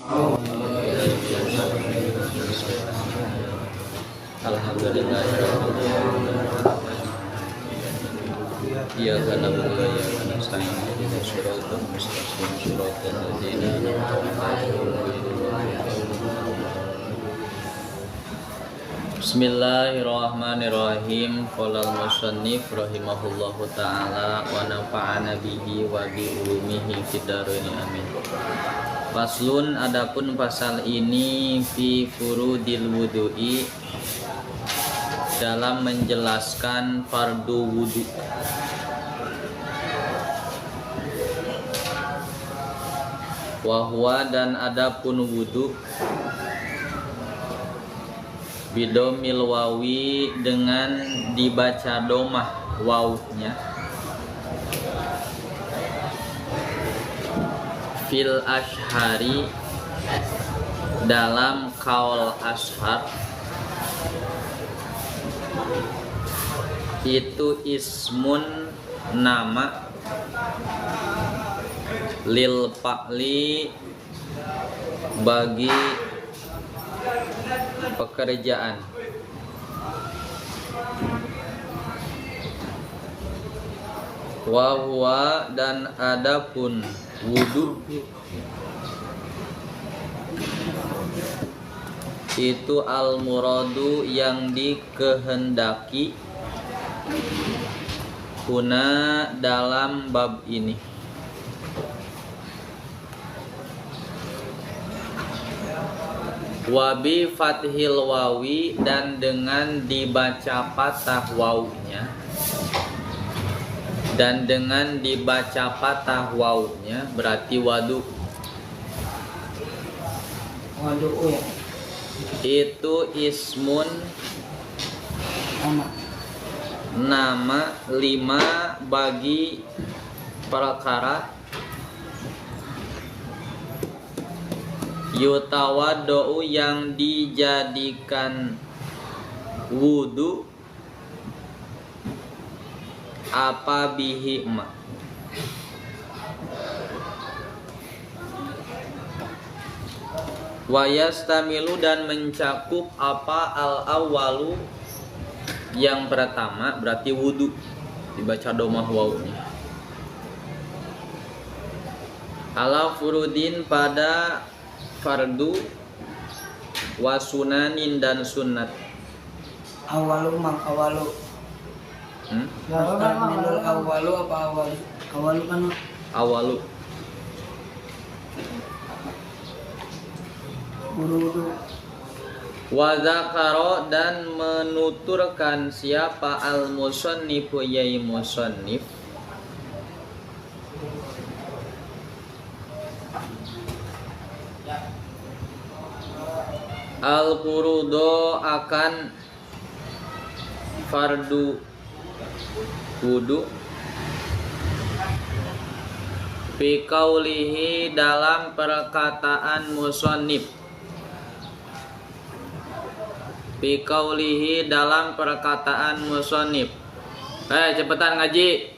Iyyaka na'budu wa iyyaka nasta'in ihdinas siratal mustaqim siratal ladzina an'amta 'alaihim. Bismillahirrahmanirrahim. Qala al-musannif rahimahullahu ta'ala wa nafa'ana bihi wa bi ulumihi fid dharain amin. Faslun, adapun pasal ini fi furudil wudu'i, dalam menjelaskan fardu wudu. Wahwa, dan adapun wudu, bidomil wawi, dengan dibaca domah wawunya, fil ashari, dalam kaul ashar, itu ismun, nama, lil fa'li, bagi pekerjaan, wa huwa, dan adapun wudu, itu al muradu, yang dikehendaki, huna, dalam bab ini. Wabi fathil wawi, dan dengan dibaca patah wawunya, dan dengan dibaca patah wawunya berarti wadu. Wadu ya. Itu ismun, nama, lima, bagi perkara, yutawaddo'u, yang dijadikan wudu, apa bihi ma, wayastamilu, dan mencakup apa al awwalu, yang pertama, berarti wudu dibaca domah wawunya, ala furudin, pada fardu, wasunanin, dan sunat. Awalu mang awalu. Minul awalu apa awalu? Awalu kan Awalu. wudu. Wa zakaro, dan menuturkan siapa al musannifu, yai musannif, al furudo, akan fardu wudu, fi qaulihi, dalam perkataan musannif, fi qaulihi, dalam perkataan musannif. Cepetan ngaji.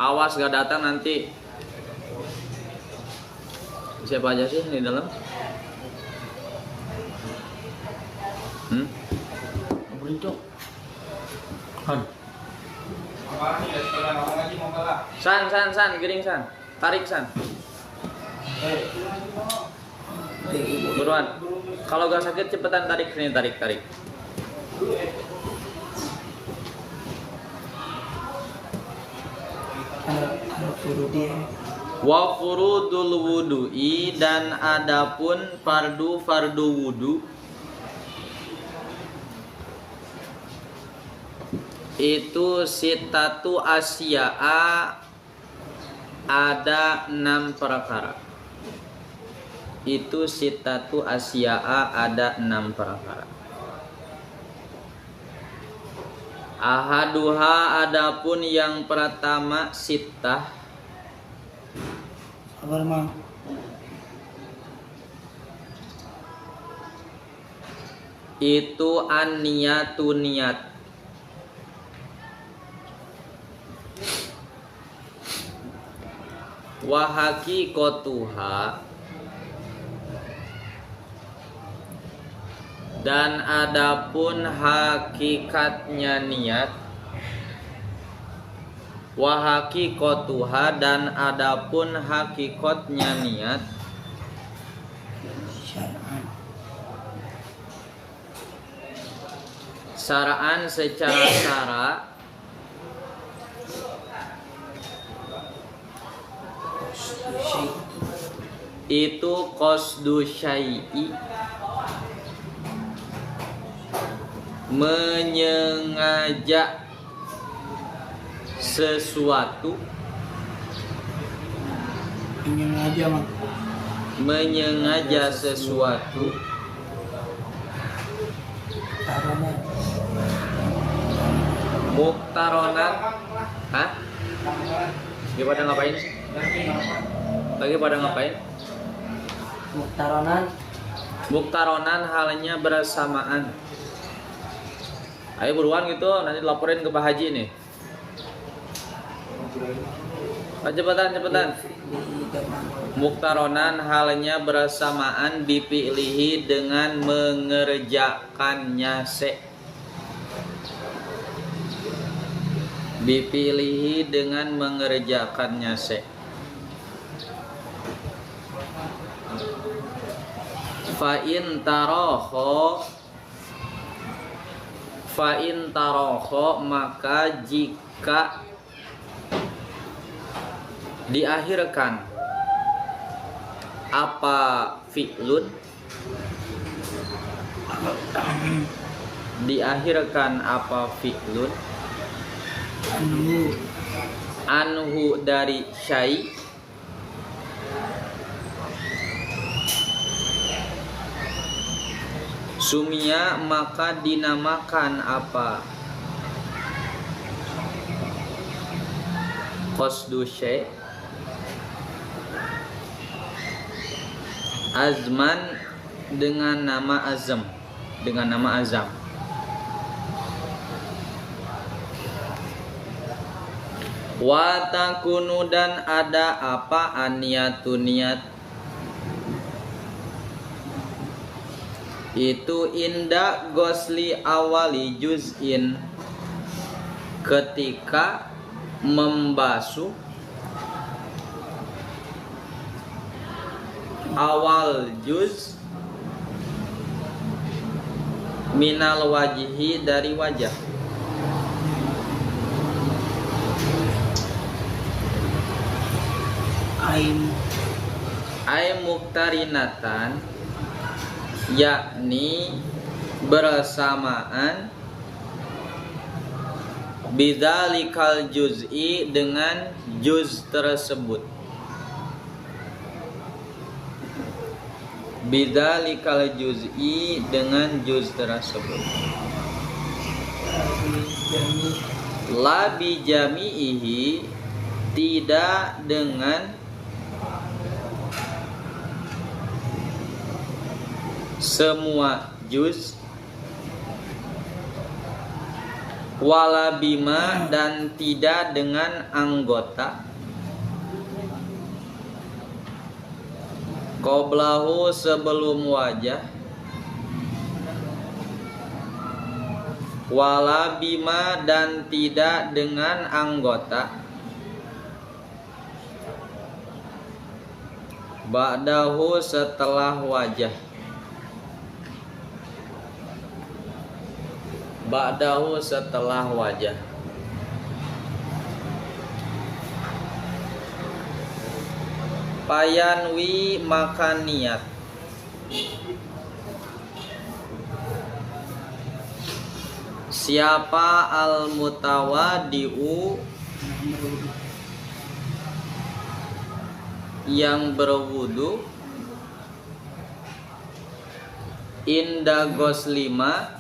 Awas gak datang nanti. Siapa aja sih di dalam? Bentuk. San, giring san. Tarik san. Buruan. Kalau gak sakit cepetan tarik sini, tarik. Wa furudul wudu'i, dan adapun fardu wudu, itu sitatu asya'a, ada 6 perkara. Itu sitatu asya'a, ada 6 perkara. Ahaduha, adapun yang pertama, sittah, Apa mang? itu an-niyatu, niat. Wa haqiqatuha, dan adapun hakikatnya niat. Wa haqiqatuha, dan adapun hakikatnya niat. syar'an Syara'an secara syara, syai' itu qasdu syai'i, menyengaja sesuatu, menyengaja mah menyengaja sesuatu. karena Muktaronan. Hah? Lagi pada ngapain sih? Lagi pada ngapain? muktaronan Muktaronan halnya bersamaan. Ayo buruan gitu, nanti laporin ke Pak Haji nih. Cepetan. Muktaronan halnya bersamaan dipilihi dengan mengerjakannya se. Dipilihi dengan mengerjakannya se. Fa'in taroho, maka jika diakhirkan apa fi'lun, diakhirkan apa fi'lun anhu dari syai', sumia maka dinamakan apa qasdu syai', azman dengan nama azam, dengan nama azam. Wa takunu, dan ada apa aniyatu niat, itu inda gosli awali juz'in, ketika membasuh awal juz minal wajihi, dari wajah. Ay muktarinatan, yakni bersamaan, bidzalikal juz'i, dengan juz tersebut. Bidzalikal juz'i, dengan juz tersebut. La bijami'ihi, tidak dengan semua juz. Wala bima, dan tidak dengan anggota. Qoblahu, sebelum wajah. Wala bima, dan tidak dengan anggota. Ba'dahu, setelah wajah. Ba'dahu, setelah wajah. Payanwi, maka niat. Siapa al-mutawadi'u, yang berwudu, inda goslima,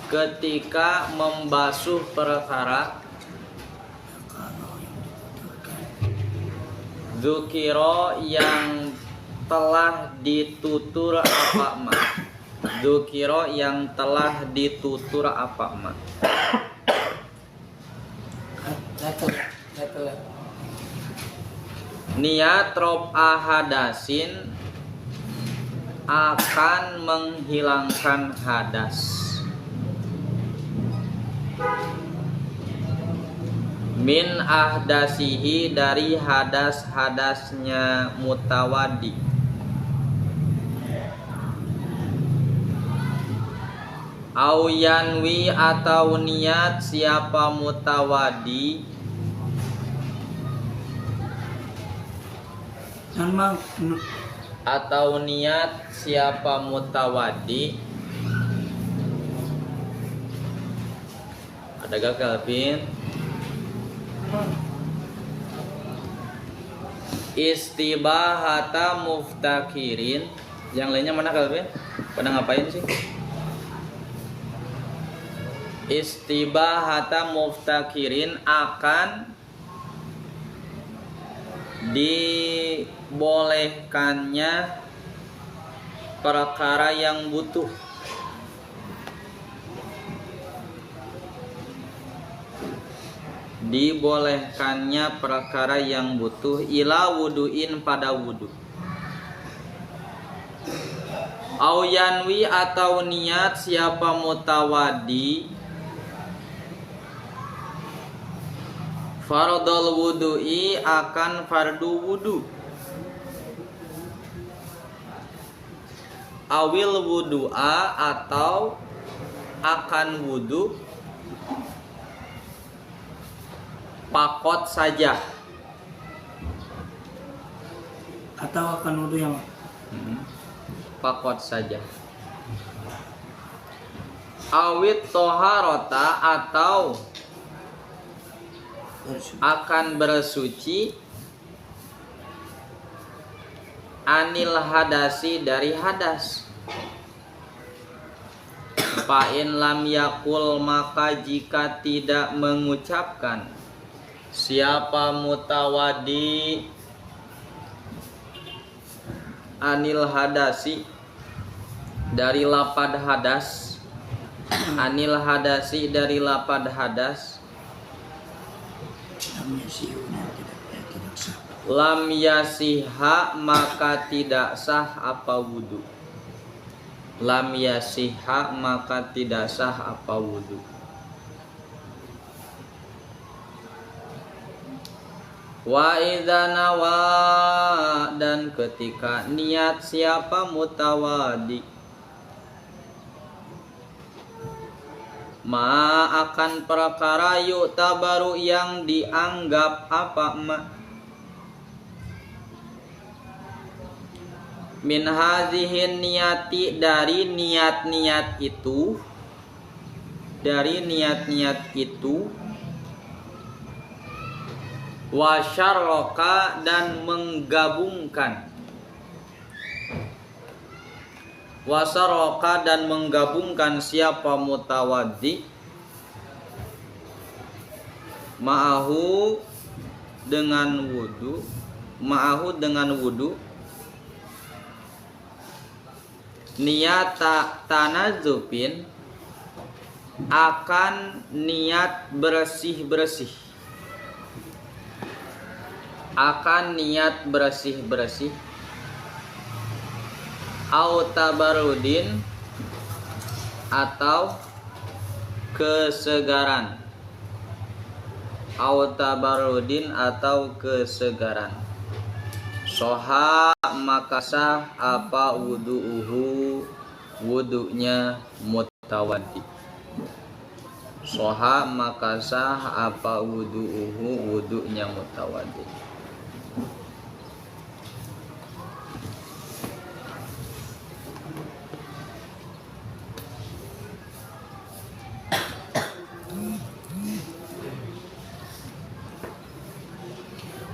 ketika membasuh perkara, dzukiro, yang telah ditutur apa ma, dzukiro, yang telah ditutur apa ma. Niat rof'a hadasin akan menghilangkan hadas. Min ahdasihi dari hadas-hadasnya mutawaddi. Au yanwi atau niat siapa mutawaddi Mang, atau niat siapa mutawaddi. Ada gak Calvin? Istibahata muftakirin. Yang lainnya mana Calvin? Pada ngapain sih? Istibahata muftakirin akan dibolehkannya perkara yang butuh. Dibolehkannya perkara yang butuh ila wuduin pada wudu. Au yanwi atau niat siapa mutawaddi fardhul wudu'i akan fardu wudu. Awil wudu'a atau akan wudu pakot saja. atau akan wudhu yang Pakot saja. Awit toharota atau akan bersuci anil hadasi dari hadas. Fa'in lam yakul maka jika tidak mengucapkan siapa mutawaddi anil hadasi dari lapad hadas, anil hadasi dari lapad hadas, lam yasiha maka tidak sah apa wudu. Lam yasiha maka tidak sah apa wudu. Wa idza nawa dan ketika niat siapa mutawaddi ma akan perkara yu'tabaru yang dianggap apa ma min hazihin niyati dari niat-niat itu, dari niat-niat itu, wa syarraka dan menggabungkan, wa syarraka dan menggabungkan siapa mutawaddi ma'ahu dengan wudu, ma'ahu dengan wudu, niat tanazupin akan niat bersih-bersih, akan niat bersih-bersih, au tabarudin atau kesegaran, au tabarudin atau kesegaran. Soha maka sah apa wudu'uhu wudu'nya mutawaddi. Soha maka sah apa wudu'uhu wudu'nya mutawaddi.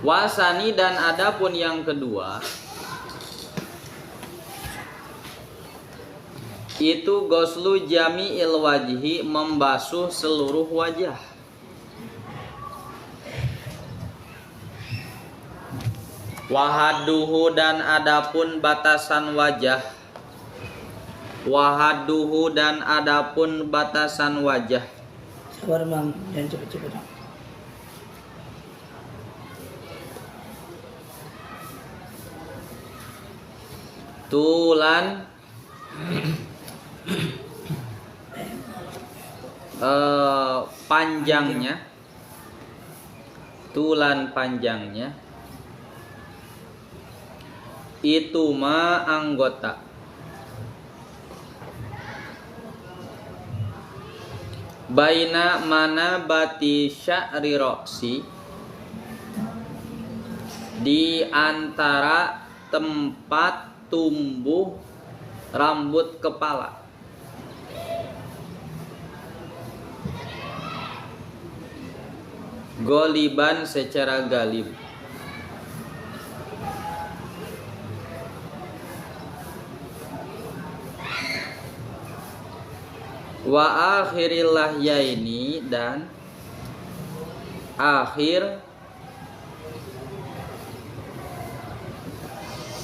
Wasani dan adapun yang kedua itu goslu jami'il wajhi membasuh seluruh wajah. Wahaduhu dan adapun batasan wajah. Wahaduhu dan adapun batasan wajah. sabar Mang, jangan cepet-cepet. tulan panjangnya, tulan panjangnya itu ma anggota baina mana bati sya'ri roksi, di antara tempat tumbuh rambut kepala. Goliban secara galib. Wa akhiril lahyaini, dan akhir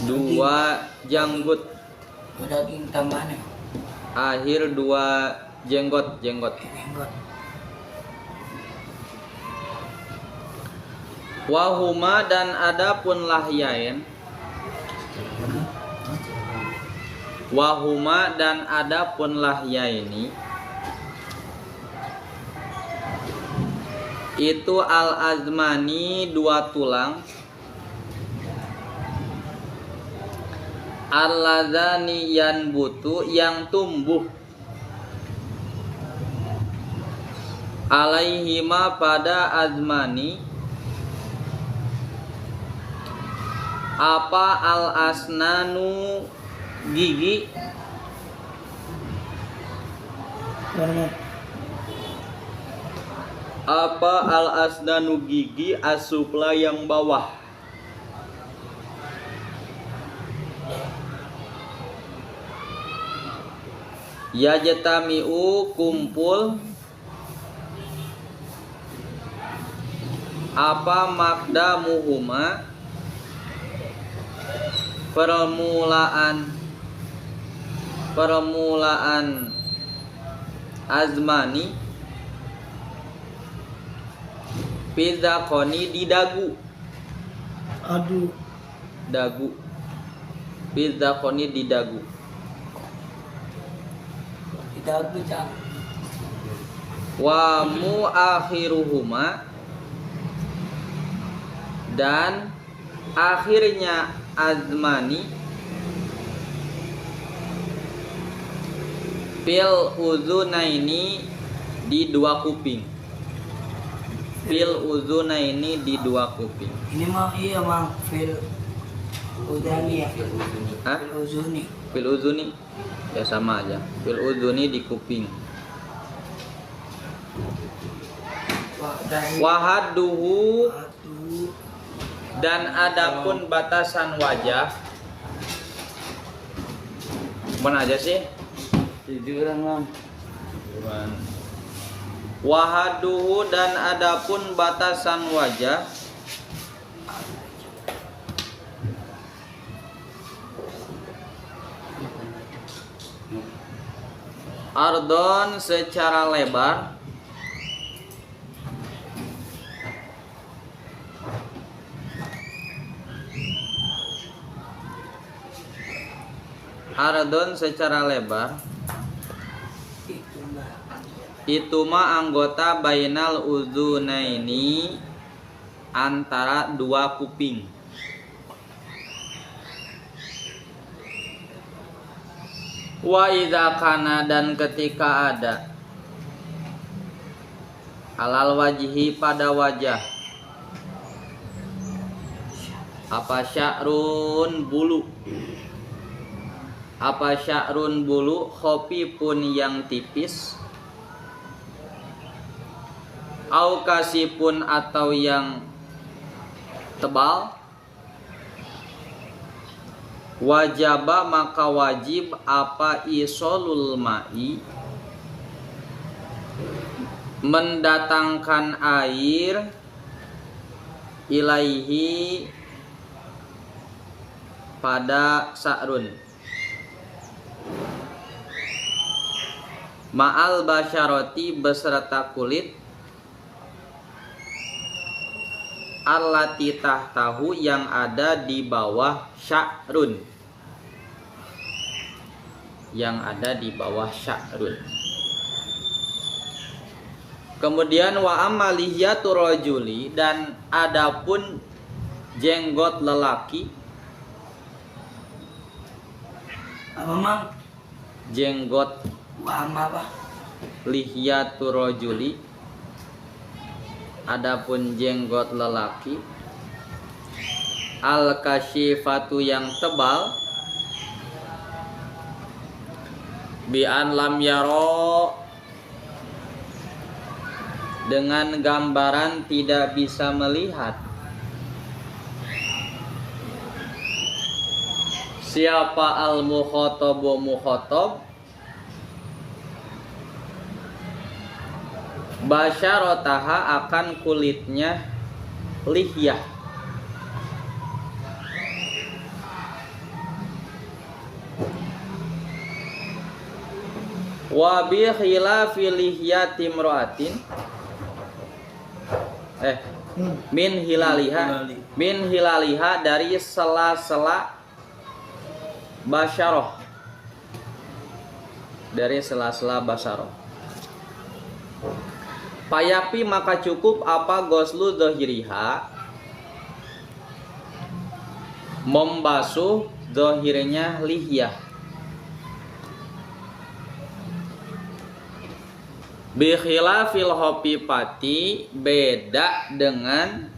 dua janggut. Daging tambahan. Akhir dua jenggot. Jenggot. Wahuma, dan adapun lahyain. Wahuma, dan adapun lahyaini itu al azmani, dua tulang, al-ladzani yanbutu, yang tumbuh, alaihima, pada azmani, apa al-asnanu, gigi, apa al-asnanu, gigi, asupla, yang bawah. Yajtami'u, kumpul, apa makdamuhuma, permulaan azmani, pizakoni, di dagu. Aduh. Dagu. Pizakoni, di dagu. Di dagu, Cang. Wa muakhiruhuma, dan akhirnya azmani, fil uzunaini, di dua kuping. Fil uzunaini, di dua kuping. Ini mah iya mah fil uzuni ya. Hah? Fil uzuni. Fil uzuni, ya sama aja. Fil uzuni, di kuping. Wahaduhu, Aduh. dan adapun batasan wajah. Mana aja sih? Jujuran, Mam. Wahaduhu, dan adapun batasan wajah. Ardon, secara lebar. Ardon, secara lebar. Itu mah anggota bainal uzunaini, antara dua kuping. Wa idza kana, dan ketika ada, alal wajhi, pada wajah, apa sya'run, bulu, apa sya'run, bulu, khafifun, yang tipis, au kasipun, atau yang tebal, wajaba, maka wajib, apa isolul ma'i, mendatangkan air, ilaihi, pada sya'run, ma'al basyarati, beserta kulit, allati tahtahu, yang ada di bawah sya'run. yang ada di bawah sya'run. Kemudian wa amma lihyatu rajuli, dan adapun jenggot lelaki, Apa mang? jenggot Wa amma apa? lihyatu rajuli, adapun jenggot lelaki, al kasyifatu yang tebal, bi an lam yaro, dengan gambaran tidak bisa melihat siapa al mukhotobu mukhotob, basyarotaha akan kulitnya lihyah, wa bi khilafi lihyati imra'atin min hilaliha dari sela-sela basyaroh, dari sela-sela basyaroh. Payapi maka cukup apa goslu dohiriha, membasuh dohirnya lihyah, bi khilafil hopipati, beda dengan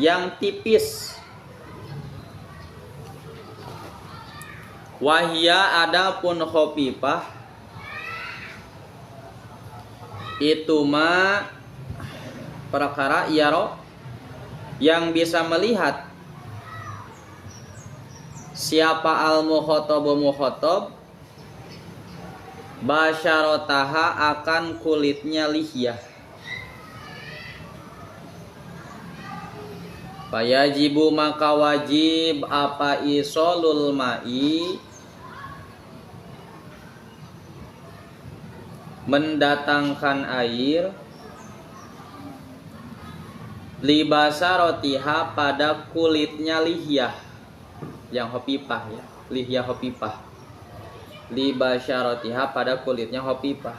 yang tipis. Wahia adapun hopipah, itu ma perkara yaro, yang bisa melihat siapa al mukhotobu mukhotob, basyarotaha akan kulitnya lihyah. Fayajibu maka wajib apa isolul ma'i, mendatangkan air, libasarotiha pada kulitnya lihyah, yang hopipah ya, lihyah hopipah, libasarotiha pada kulitnya hopipah.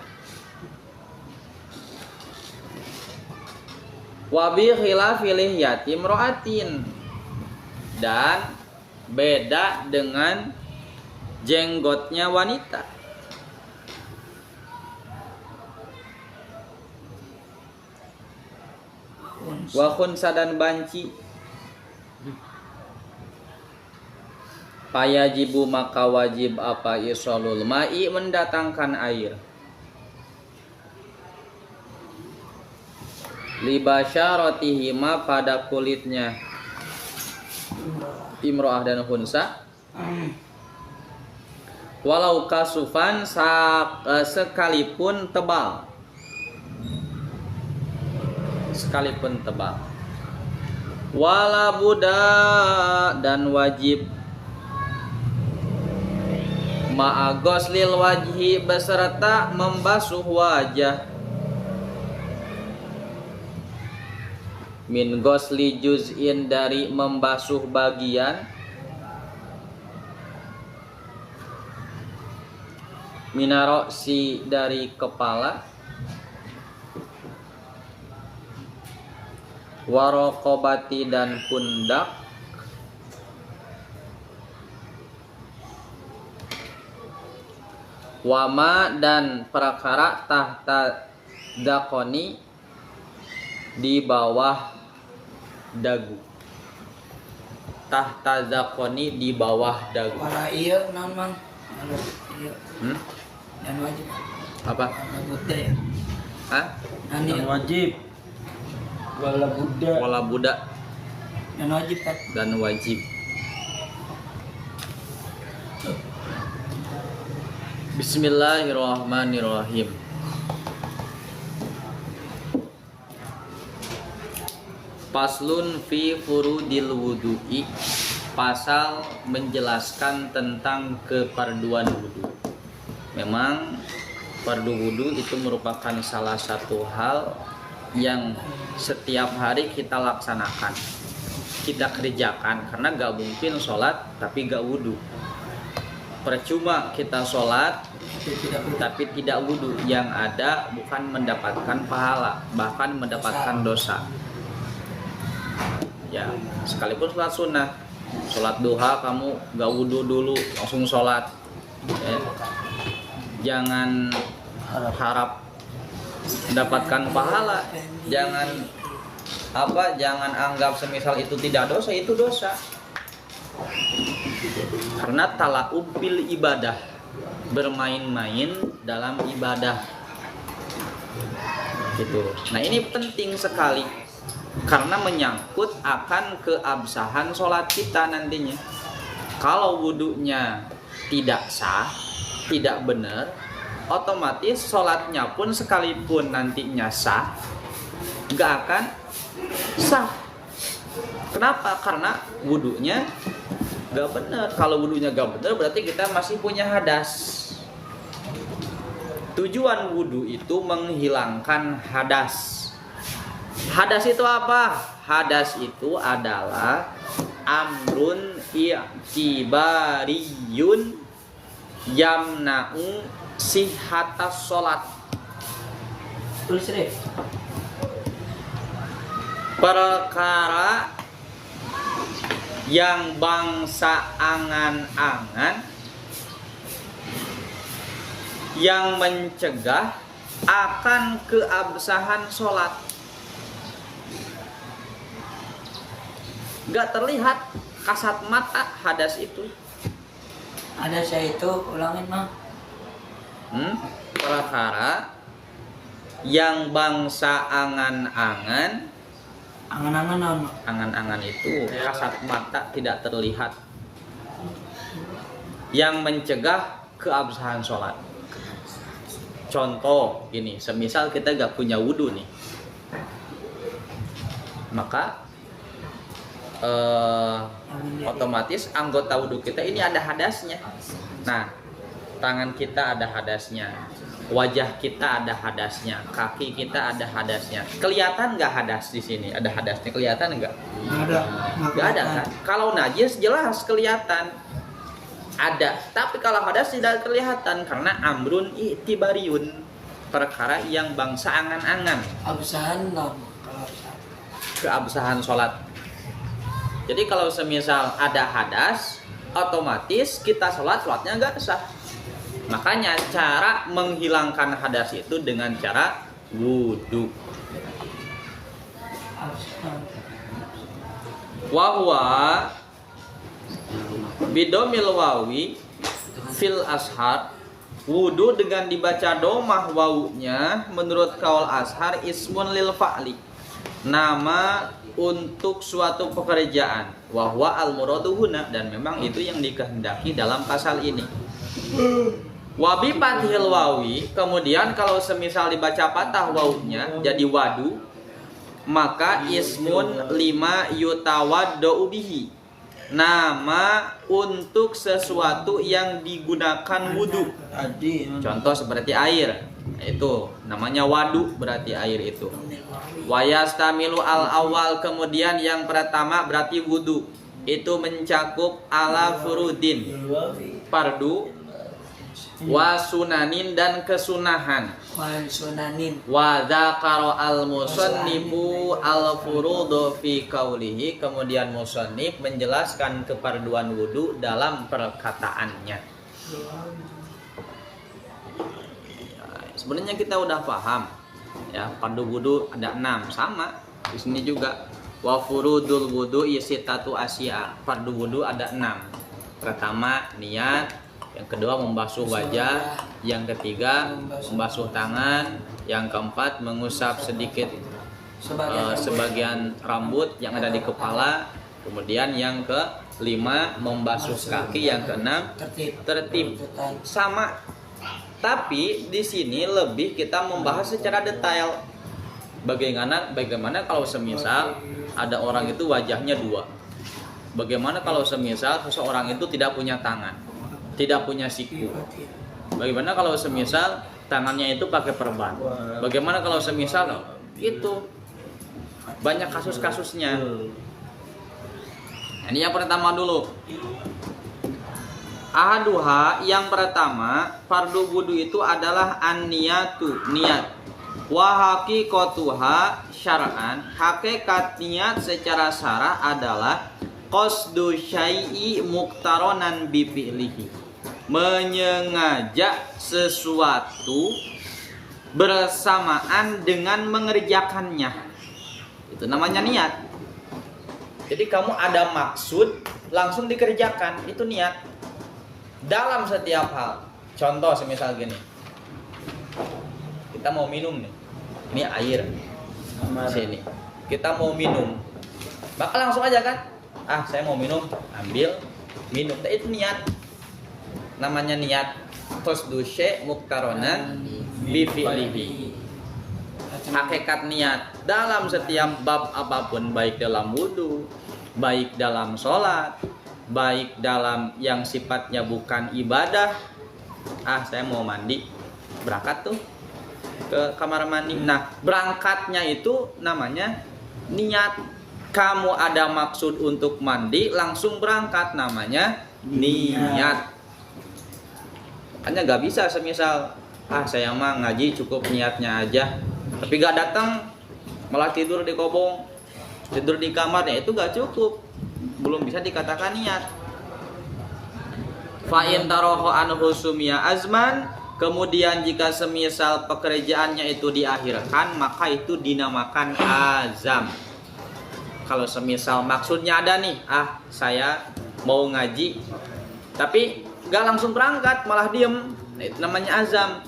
Wabi khilafi lihyati imra'atin, dan beda dengan jenggotnya wanita. Wa khunsa dan banci. Payajibu maka wajib apa isolul ma'i, mendatangkan air, libasyaratihima pada kulitnya imro'ah dan khunsa, walau kasufan sekalipun tebal, sekalipun tebal. Wala buda, dan wajib ma'agoslil wajhi, beserta membasuh wajah, min gosli juz'in, dari membasuh bagian, minaroksi, dari kepala, warokobati, dan pundak, wama, dan perkara tahta dakoni, di bawah dagu, tahta dakoni, di bawah dagu. Wala iya non mang. Iya. Dan wajib. Apa? Wala Buddha ya. Hah? Dan wajib. Wala Buddha. Wala budak, dan wajib kan. dan wajib. Bismillahirrahmanirrahim. Faslun fi furudil wudu'i, pasal menjelaskan tentang keparduan wudu. Memang fardu wudu itu merupakan salah satu hal yang setiap hari kita laksanakan, kita kerjakan, karena gak mungkin sholat tapi gak wudu. percuma kita sholat Tapi tidak boleh. tapi tidak wudhu, yang ada bukan mendapatkan pahala, bahkan mendapatkan dosa. Ya, sekalipun sholat sunnah, sholat duha kamu gak wudhu dulu langsung sholat, ya. Jangan harap mendapatkan pahala, jangan jangan anggap semisal itu tidak dosa, itu dosa. Karena talaub bil ibadah, bermain-main dalam ibadah gitu. Nah, ini penting sekali karena menyangkut akan keabsahan sholat kita nantinya. Kalau wudhunya tidak sah, tidak benar, otomatis sholatnya pun sekalipun nantinya sah, nggak akan sah. Kenapa? Karena wudhunya nggak benar. Kalau wudhunya nggak benar, berarti kita masih punya hadas. Tujuan wudhu itu menghilangkan hadas. Hadas itu apa? Hadas itu adalah amrun i'tibariyun yamna'u sihhatas sholat. Tulis deh. Perkara yang bangsa angan-angan yang mencegah akan keabsahan sholat. Gak terlihat kasat mata hadas itu. Ada saya itu ulangin mah. Perkara yang bangsa angan-angan, Angan-angan naon, Mak? angan-angan itu kasat mata tidak terlihat, yang mencegah keabsahan sholat. Contoh gini, semisal kita gak punya wudhu nih, maka otomatis anggota wudhu kita ini ada hadasnya. Nah, tangan kita ada hadasnya, wajah kita ada hadasnya, kaki kita ada hadasnya. Kelihatan nggak hadas di sini? Ada hadasnya kelihatan nggak? Nggak ada. Nggak ada kan? Kalau najis jelas kelihatan ada, tapi kalau hadas tidak kelihatan karena amrun i'tibariyun, perkara yang bangsa angan-angan. Absahan naon? Kalau absahan. Keabsahan sholat. Jadi kalau semisal ada hadas, otomatis kita sholatnya nggak sah. Makanya cara menghilangkan hadas itu dengan cara wudhu. Absahan. Wahwa bidomil wawi fil ashar, wudhu dengan dibaca domah wawunya menurut kaul ashar ismun lil fa'li, nama untuk suatu pekerjaan. Wahwa al muradu huna, dan memang itu yang dikehendaki dalam pasal ini. Wabi fathil wawi, kemudian kalau semisal dibaca patah wawunya jadi wadu, maka ismun lima yutawaddau bihi, nama untuk sesuatu yang digunakan wudhu. Contoh seperti air, itu namanya wadu, berarti air itu. Wayastamilu al awal, kemudian yang pertama berarti wudhu, itu mencakup ala furudin, fardu, wasunanin, dan kesunahan. Sunanin. Wa dzakara al musannifu al furudu fi qaulihi, kemudian musannif menjelaskan kefarduan wudu dalam perkataannya. Sebenarnya kita udah paham ya, fardu wudu ada 6, sama di sini juga. Wa furudul wudu yasitatu asya, fardu wudu ada 6. Pertama niat, yang kedua membasuh wajah, yang ketiga membasuh tangan, yang keempat mengusap sedikit sebagian rambut yang ada di kepala, kemudian yang kelima membasuh kaki, yang keenam tertib. Sama, tapi di sini lebih kita membahas secara detail. Bagaimana kalau semisal ada orang itu wajahnya 2? Bagaimana kalau semisal seseorang itu tidak punya tangan, tidak punya siku? Bagaimana kalau semisal tangannya itu pakai perban? Bagaimana kalau semisal itu? Banyak kasus-kasusnya. Ini yang pertama dulu. Ahaduha, yang pertama, fardu wudu itu adalah an-niyatu, niat. Wa haqiqatuha syar'an, hakikat niat secara syara adalah qasdu syai'i muqtaronan bi fi'lihi, menyengaja sesuatu bersamaan dengan mengerjakannya. Itu namanya niat. Jadi kamu ada maksud langsung dikerjakan, itu niat. Dalam setiap hal. Contoh semisal gini. Kita mau minum nih. Ini air. Sini. Kita mau minum. Maka langsung aja kan? Saya mau minum, ambil, minum. Itu niat. Namanya niat. Qasdu syai' muqtaronan bi fi'lihi. Hakikat niat dalam setiap bab apapun, baik dalam wudu, baik dalam sholat, baik dalam yang sifatnya bukan ibadah. Saya mau mandi, berangkat tuh ke kamar mandi. Nah, berangkatnya itu namanya niat. Kamu ada maksud untuk mandi, langsung berangkat, namanya niat. Makanya gak bisa semisal saya mah ngaji cukup niatnya aja, tapi gak datang, malah tidur di kobong, tidur di kamarnya, itu gak cukup, belum bisa dikatakan niat. Fa in tarahu anhu sumya azman, kemudian jika semisal pekerjaannya itu diakhirkan, maka itu dinamakan azam. Kalau semisal maksudnya ada nih, saya mau ngaji, tapi gak langsung berangkat, malah diem, itu namanya azam.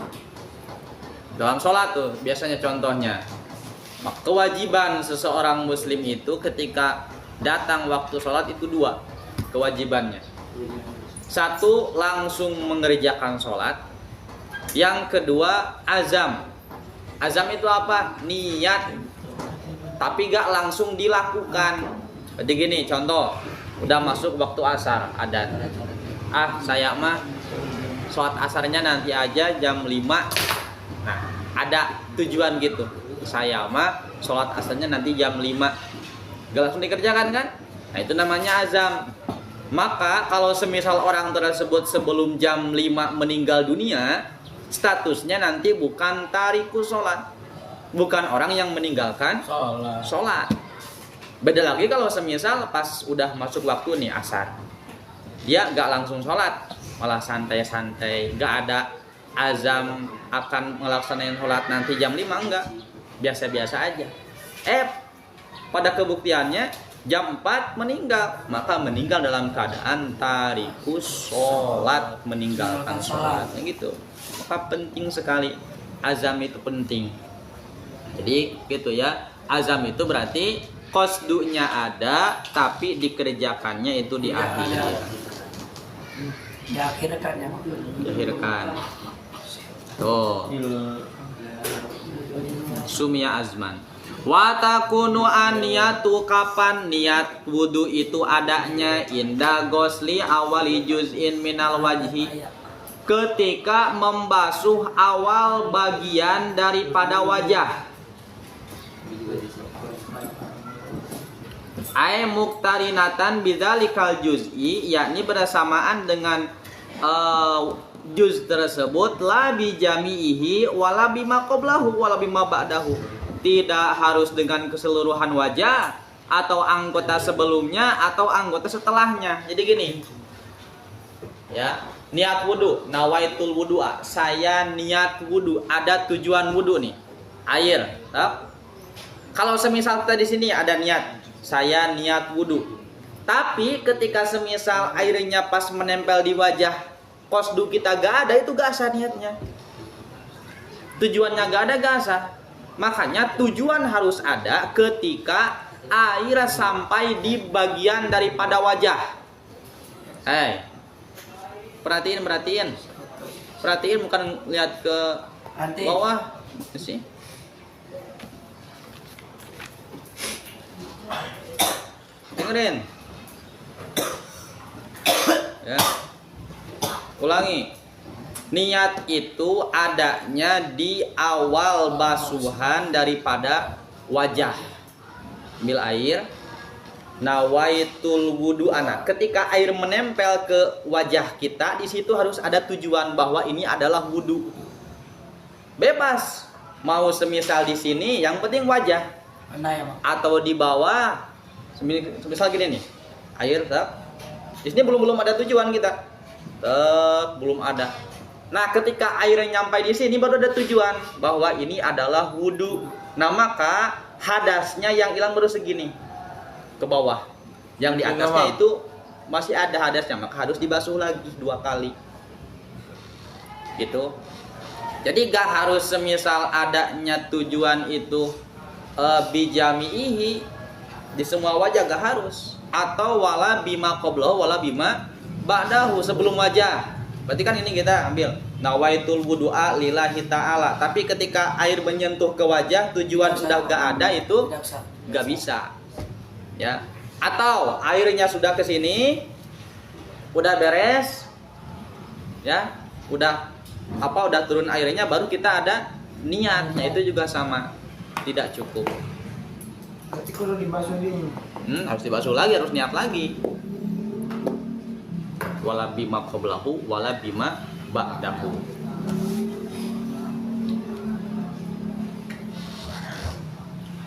Dalam sholat tuh biasanya contohnya, kewajiban seseorang muslim itu ketika datang waktu sholat itu 2 kewajibannya. 1, langsung mengerjakan sholat. Yang kedua, azam. Azam itu apa? Niat, tapi gak langsung dilakukan. Jadi gini contoh, udah masuk waktu asar, adzan. Saya mah sholat asarnya nanti aja jam 5. Nah, ada tujuan gitu. Saya mah sholat asarnya nanti jam 5. Gak langsung dikerjakan kan? Nah, itu namanya azam. Maka kalau semisal orang tersebut sebelum jam 5 meninggal dunia, statusnya nanti bukan tariku sholat, bukan orang yang meninggalkan sholat. Beda lagi kalau semisal pas udah masuk waktu nih asar, dia gak langsung sholat, malah santai-santai, gak ada azam akan melaksanakan sholat nanti jam 5, enggak, biasa-biasa aja. Pada kebuktiannya jam 4 meninggal, maka meninggal dalam keadaan tarikus sholat, meninggalkan sholat, gitu. Maka penting sekali, azam itu penting. Jadi gitu ya, azam itu berarti qasdunya ada, tapi dikerjakannya itu di akhir. Diakhirkan. Tuh. Sumya azman. Wa takunu an-niyatu, kapan niat wudu itu adanya? Inda ghusli awali juz'in minal wajhi, ketika membasuh awal bagian daripada wajah. Ai muqtarinatan bidzalikal juz'i, yakni bersamaan dengan juz tersebut, la bi jami'ihi wala bima qablahu wala bima ba'dahu, tidak harus dengan keseluruhan wajah atau anggota sebelumnya atau anggota setelahnya. Jadi gini ya, niat wudu, nawaitul wudu'a, saya niat wudu, ada tujuan wudu nih, air. Kalau semisal kita di sini ada niat, saya niat wudu, tapi ketika semisal airnya pas menempel di wajah, qasdu kita gak ada, itu gak sah niatnya. Tujuannya gak ada, gak sah. Makanya tujuan harus ada ketika air sampai di bagian daripada wajah. Perhatiin, bukan lihat ke bawah sih. Dengerin. Ya. Ulangi. Niat itu adanya di awal basuhan daripada wajah. Ambil air, nawaitul wudu anak. Ketika air menempel ke wajah kita, di situ harus ada tujuan bahwa ini adalah wudu. Bebas mau semisal di sini, yang penting wajah. Mana ya, Mak? Atau di bawah, semisal gini nih, air tak. Di sini belum ada tujuan kita, belum ada. Nah, ketika air nyampai di sini baru ada tujuan bahwa ini adalah wudu. Nah, maka hadasnya yang hilang baru segini ke bawah. Yang di atasnya itu masih ada hadasnya, maka harus dibasuh lagi 2 kali. Gitu. Jadi gak harus semisal adanya tujuan itu bijamihi di semua wajah, gak harus. Atau wala bima qablahu wala bima ba'dahu, sebelum wajah. Berarti kan ini kita ambil nawaitul wudu'a lillahi ta'ala. Tapi ketika air menyentuh ke wajah, tujuan sudah gak ada, itu gak bisa. Ya. Atau airnya sudah ke sini, udah beres. Ya, udah turun airnya, baru kita ada niatnya, itu juga sama. Tidak cukup. Berarti kalau dibasuh ini. Harus dibasuh lagi, harus niat lagi. Wala bima qablahu wala bima ba'dahu.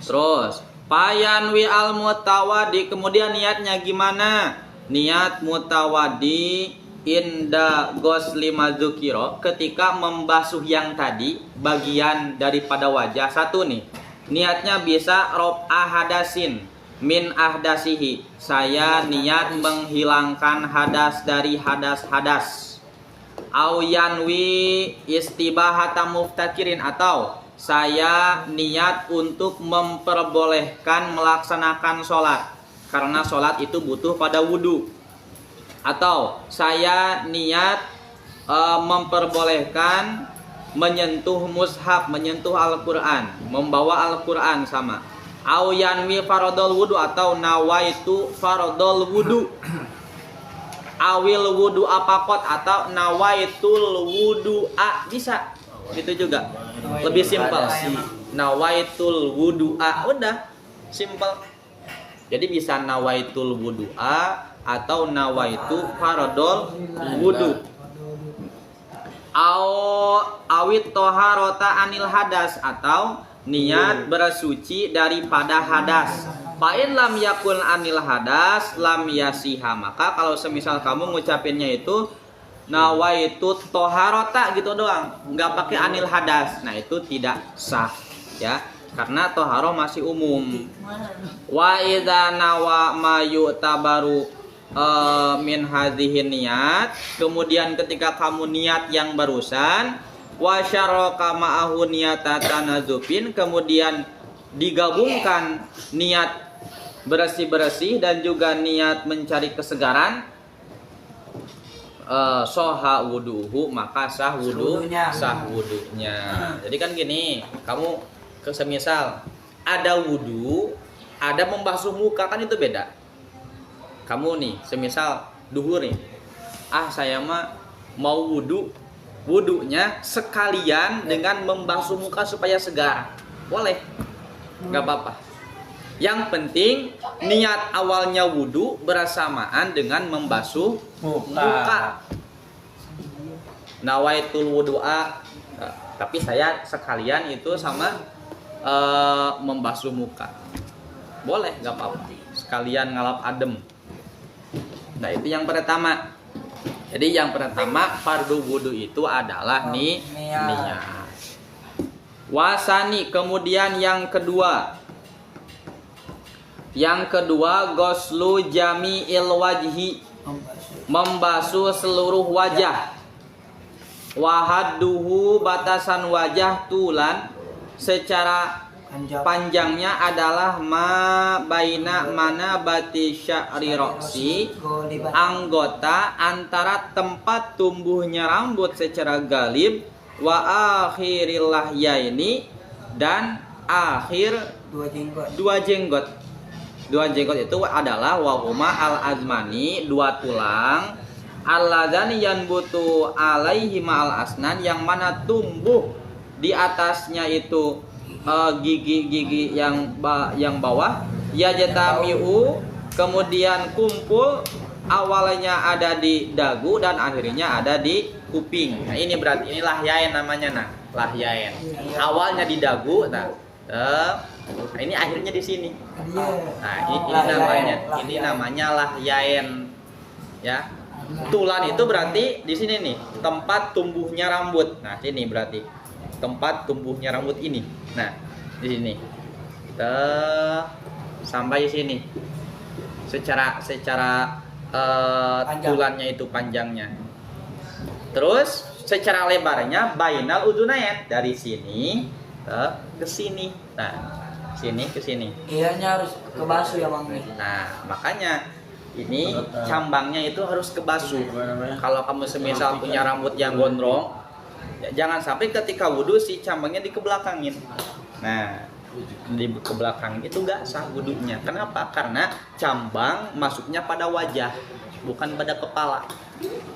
Terus payanwi al mutawadi, kemudian niatnya gimana? Niat mutawadi inda ghusli madzukiro, ketika membasuh yang tadi bagian daripada wajah. Satu nih, niatnya bisa rob'ah hadasin min ahdasihi, saya niat menghilangkan hadas dari hadas-hadas. Au yanwi istibahata muftakirin, atau saya niat untuk memperbolehkan melaksanakan sholat karena sholat itu butuh pada wudu. Atau saya niat memperbolehkan menyentuh mushaf, menyentuh Al-Quran, membawa Al-Quran sama. Au yanwi faradol wudu, atau nawaitu faradol wudu. Awil wudu apakot, atau nawaitul wudu a, bisa. Gitu juga. Lebih simpel. Nawaitul wudu a, udah simpel. Jadi bisa nawaitul wudu a atau nawaitu faradol wudu. Awit toharota anil hadas, atau niat bersuci daripada hadas. Fa'in lam yakun anil hadas lam yasiha, maka kalau semisal kamu ngucapinnya itu nawaitu toharota gitu doang, nggak pakai anil hadas, nah itu tidak sah ya, karena toharo masih umum. Wa idza nawa ma yu'tabaru min hadhihi niat, kemudian ketika kamu niat yang barusan, wa syaraka ma'ahu niyata tanazupin, kemudian digabungkan niat bersih-bersih dan juga niat mencari kesegaran, soha wuduhu, maka sah wudunya. Jadi kan gini, kamu semisal ada wudu, ada membasuh muka, kan itu beda. Kamu nih semisal duhur nih, saya mah mau wudunya sekalian dengan membasuh muka supaya segar, boleh, nggak apa-apa. Yang penting niat awalnya wudu bersamaan dengan membasuh muka. Nawaitul wudu'a, tapi saya sekalian itu sama membasuh muka, boleh, nggak apa-apa. Sekalian ngalap adem. Nah itu yang pertama. Jadi yang pertama fardu wudu itu adalah niat. Wasani, kemudian yang kedua. Yang kedua, ghuslu jami'il wajhi, membasuh seluruh wajah. Wahadduhu, batasan wajah, tulan, secara panjangnya adalah ma baina mana bati sya'ri roksi, anggota antara tempat tumbuhnya rambut secara galib, wa akhiril lahyaini, dan akhir dua jenggot. Dua jenggot itu adalah wahuma al azmani, dua tulang, alladzani yanbutu alaihi ma'al asnan, yang mana tumbuh di atasnya itu gigi-gigi yang bawah, ya jatamiu kemudian kumpul, awalnya ada di dagu dan akhirnya ada di kuping. Nah, ini berarti ini lahyain namanya, nah, lahyain. Awalnya di dagu, nah, ini akhirnya di sini. Nah, ini namanya lahyain. Ya. Tulan itu berarti di sini nih, tempat tumbuhnya rambut. Nah, sini berarti tempat tumbuhnya rambut ini. Nah, di sini. Sampai di sini. Secara tulannya itu panjangnya. Terus secara lebarnya bainal udunayan, dari sini ke sini. Nah, sini ke sini. Kiranya harus ke basuh ya Bang. Nah, makanya ini cambangnya itu harus kebasuh. Kalau kamu semisal punya rambut yang gondrong, ya jangan sampai ketika wudhu si cambangnya dikebelakangin. Nah, di kebelakang itu nggak sah wudhunya. Kenapa? Karena cambang masuknya pada wajah, bukan pada kepala.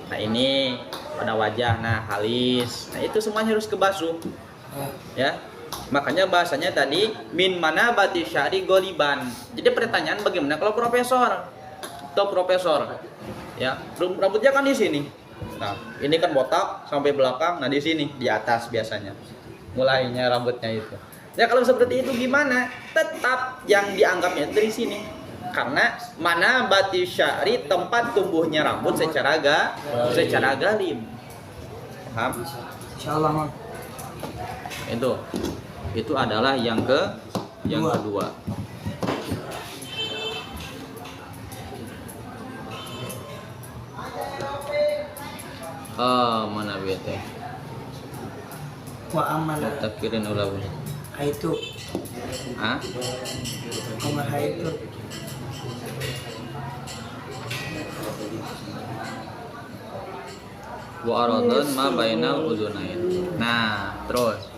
Nah, ini pada wajah, nah halis. Nah, itu semuanya harus kebasuh. Ya. Makanya bahasanya tadi min mana bati syari goliban. Jadi pertanyaan bagaimana kalau profesor? Atau profesor, ya rambutnya kan di sini. Nah, ini kan botak sampai belakang. Nah, di sini di atas biasanya mulainya rambutnya itu. Ya kalau seperti itu gimana? Tetap yang dianggapnya dari sini. Karena mana bati syari, tempat tumbuhnya rambut secara galim. Paham? Insyaallah Bang. Itu adalah yang kedua. Mana bete? Wa amal Takirin ulah. itu. Hah? Kamar itu. Wa aradun ma bainal udunain. Nah, terus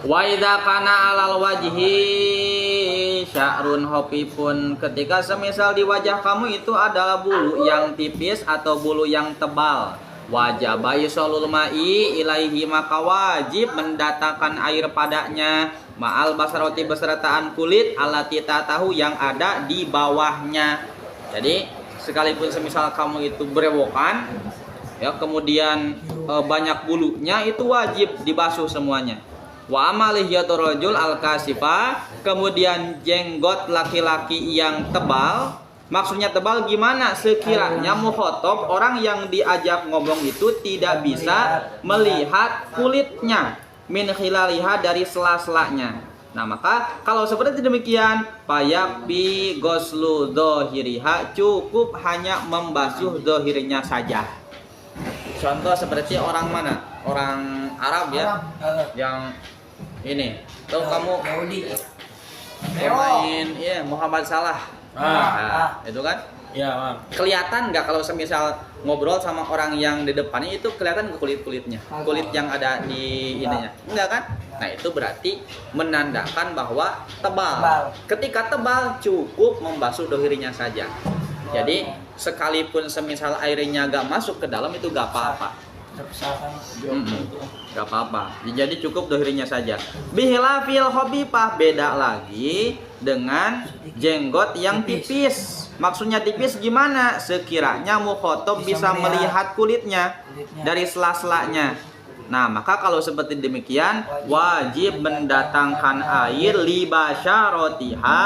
wa idza kana alal wajhi sya'run hafifun, ketika semisal di wajah kamu itu adalah bulu yang tipis atau bulu yang tebal, wajib yusolul ma'i ilaihi, maka wajib mendatangkan air padanya, ma'al basaroti besertaan kulit, alati tahu yang ada di bawahnya. Jadi sekalipun semisal kamu itu berewokan, ya kemudian banyak bulunya, itu wajib dibasuh semuanya. Wa amalihyatur rajul al-kasifa, kemudian jenggot laki-laki yang tebal. Maksudnya tebal gimana? Sekiranya mukhatab, orang yang diajak ngomong itu tidak bisa melihat kulitnya, min khilaliha, dari sela-selanya. Nah, maka kalau seperti demikian, payakbi goslu dohiriha, cukup hanya membasuh dohirnya saja. Contoh seperti orang mana? Orang Arab ya, yang ini. Tahu kamu pemain Muhammad Salah. Nah, itu kan? Iya, Bang. Kelihatan nggak kalau semisal ngobrol sama orang yang di depannya itu kelihatan ke kulit-kulitnya, kulit yang ada di ininya, enggak kan? Nah, itu berarti menandakan bahwa tebal. Ketika tebal, cukup membasuh dohirnya saja. Jadi sekalipun semisal airnya nggak masuk ke dalam, itu nggak apa-apa. Gak apa-apa. Jadi cukup dohirnya saja. Bihilafil hobipah, beda lagi dengan jenggot yang tipis. Maksudnya tipis gimana? Sekiranya mukhatab bisa melihat kulitnya dari sela-selanya. Nah, maka kalau seperti demikian, wajib mendatangkan air libasyaratiha,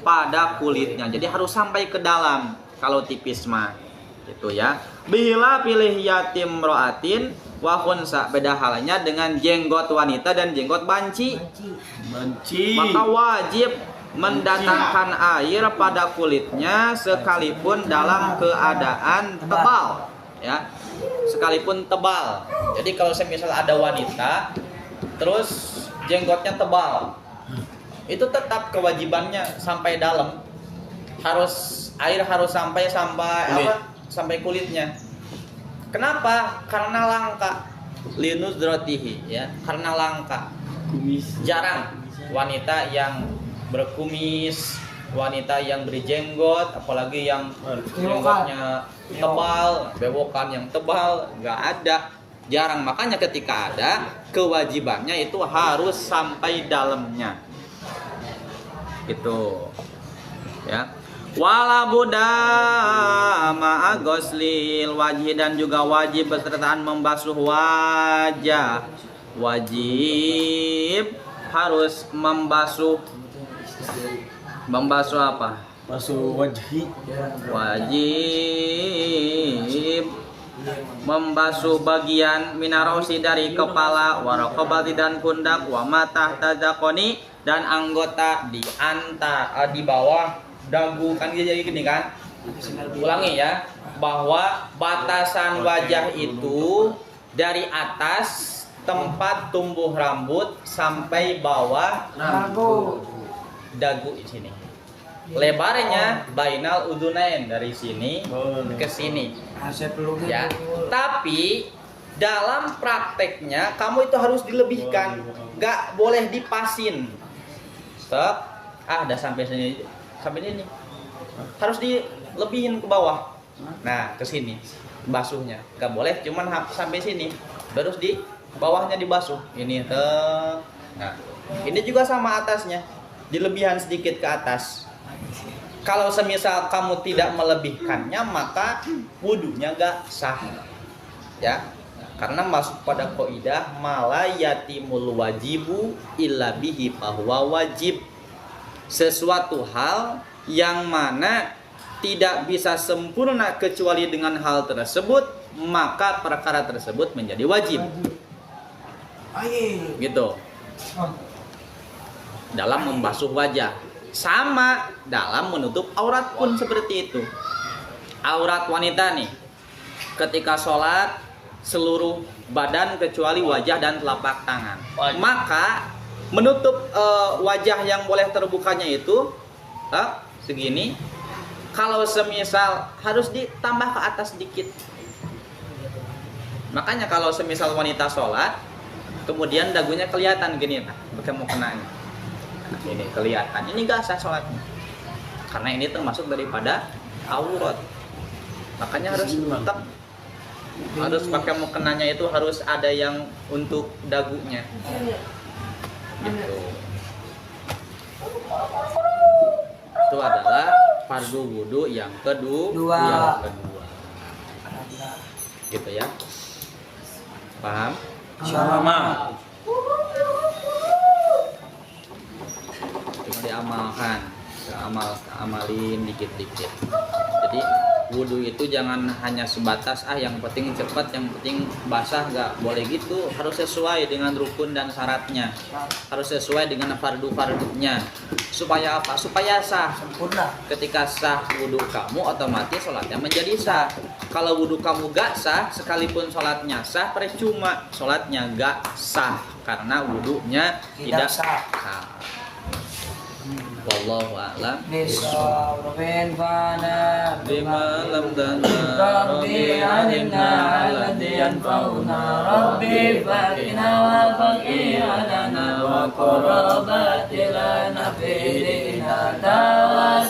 pada kulitnya. Jadi harus sampai ke dalam kalau tipis mah. Itu ya. Bila pilih yatim roatin wa khunsa, beda halnya dengan jenggot wanita dan jenggot banci. Maka wajib mendatangkan air pada kulitnya sekalipun dalam keadaan tebal, ya. Sekalipun tebal. Jadi kalau semisal ada wanita terus jenggotnya tebal, itu tetap kewajibannya sampai dalam. Air harus sampai sampai kulitnya. Kenapa? Karena langka, linuzrotihi, ya, karena langka. Jarang wanita yang berkumis, wanita yang berjenggot, apalagi yang jenggotnya tebal, bewokan yang tebal, nggak ada, jarang. Makanya ketika ada, kewajibannya itu harus sampai dalamnya. Itu, ya. Wala buddha ma'a ghuslil wajhi, dan juga wajib bersertaan membasuh wajah. Wajib harus membasuh apa? Masuk wajhi. Wajib membasuh bagian minarosi dari kepala, waraqabati dan pundak, wa matah tazakoni dan anggota di di bawah dagu. Kan dia jadi gini kan? Ulangi ya, bahwa batasan wajah itu dari atas tempat tumbuh rambut sampai bawah dagu di sini. Lebarnya bainal udunain, dari sini ke sini. Ya. Tapi dalam prakteknya kamu itu harus dilebihkan, gak boleh dipasin. Stop. Udah sampai sini, harus dilebihin ke bawah. Nah, ke sini basuhnya. Gak boleh cuman sampai sini, terus di bawahnya dibasuh. Ini nah, ini juga sama atasnya, dilebihan sedikit ke atas. Kalau semisal kamu tidak melebihkannya, maka wudunya gak sah, ya, karena masuk pada kaidah malayatimul wajibu illa bihi fahuwa wajib. Sesuatu hal yang mana tidak bisa sempurna kecuali dengan hal tersebut, maka perkara tersebut menjadi wajib. Gitu. Dalam membasuh wajah. Sama dalam menutup aurat pun seperti itu. Aurat wanita nih, ketika sholat seluruh badan kecuali wajah dan telapak tangan. Maka menutup wajah yang boleh terbukanya itu segini. Kalau semisal harus ditambah ke atas sedikit. Makanya kalau semisal wanita sholat, kemudian dagunya kelihatan gini, pakai mau kenanya. Ini kelihatan, ini gak sah sholatnya, karena ini termasuk daripada aurat. Makanya harus tetap harus pakai mukenanya, itu harus ada yang untuk dagunya gitu. Itu adalah fardu wudu yang kedua gitu ya. Paham? Sama. Diamalkan, amalin dikit-dikit. Jadi wudhu itu jangan hanya sebatas yang penting cepat, yang penting basah, nggak boleh gitu. Harus sesuai dengan rukun dan syaratnya, harus sesuai dengan fardu-fardunya. Supaya apa? Supaya sah. Sempurna. Ketika sah wudhu kamu, otomatis sholatnya menjadi sah. Kalau wudhu kamu gak sah, sekalipun sholatnya sah, percuma, sholatnya gak sah karena wudhunya tidak sah. Wallahu a'lam Bisawabin fana bima lam dana Rabbi alimna alladhi yanfa'una Rabbi fakina wa faqih alana wa qurabati lana fi dinina